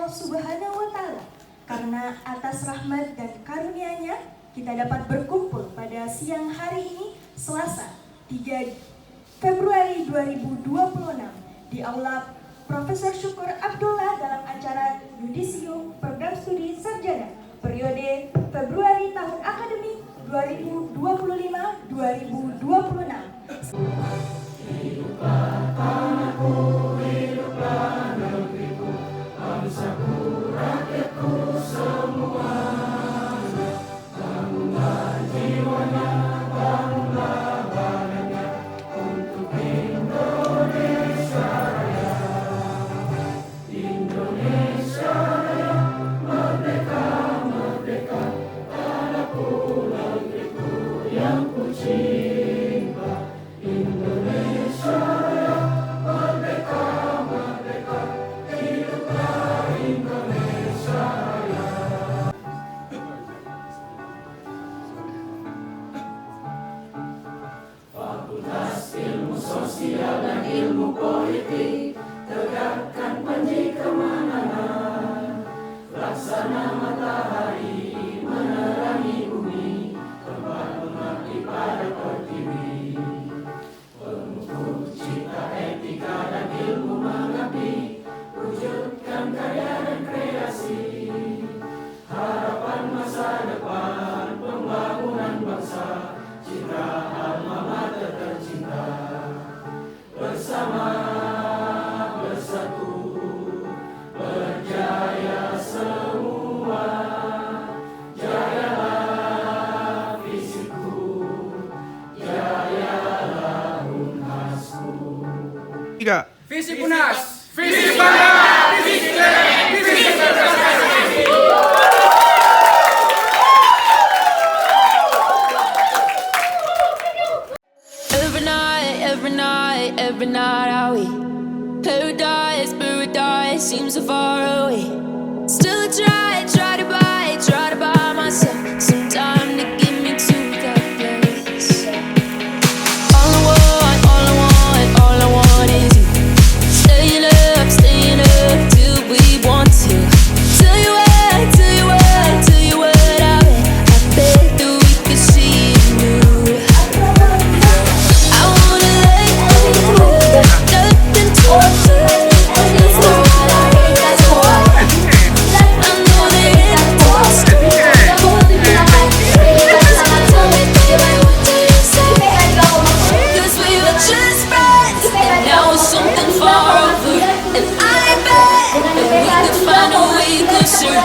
Allah Subhanahu wa Ta'ala, karena atas rahmat dan karunia-Nya kita dapat berkumpul pada siang hari ini, Selasa 3 Februari 2026 di Aula Profesor Syukur Abdullah dalam acara Yudisium Program Studi Sarjana periode Februari tahun akademik 2025-2026. Hiduplah tanahku, hiduplah negeriku, bangsaku, rakyatku semua. Bangunlah jiwanya, bangunlah badannya untuk Indonesia Raya. Indonesia Raya, merdeka, merdeka, tanahku, negeriku yang ku cinta. Indonesia Raya, merdeka, merdeka, hiduplah Indonesia Raya. Fakultas Ilmu Sosial dan Ilmu Politik, tegakkan panji kemenangan. Laksana matahari menerangi bumi, tempat mengabdi pada pertiwi. Pengukuh cipta etika dan ilmu mengabdi, wujudkan karya dan kreasi. Harapan masa depan, pembangunan bangsa, citra alma mater tercinta. Bersama, bersatu, berjaya semua. Jayalah Fisipku, jayalah UNHASku. Fisip UNHAS. Fisip bangga, Fisip keren, Fisip berprestasi. Every night are we paradise, paradise seems so far away. Still I try to buy myself some time to get me to that place. All I want is you. Staying up till we want to. Tell you what, I bet that we could see it new. I wanna lay nothing to it. That's what I heard, that's why I know that it was. Tell me, baby, what do you say? 'Cause we were just friends, and now it's something far over. And I bet that we could find a way closer.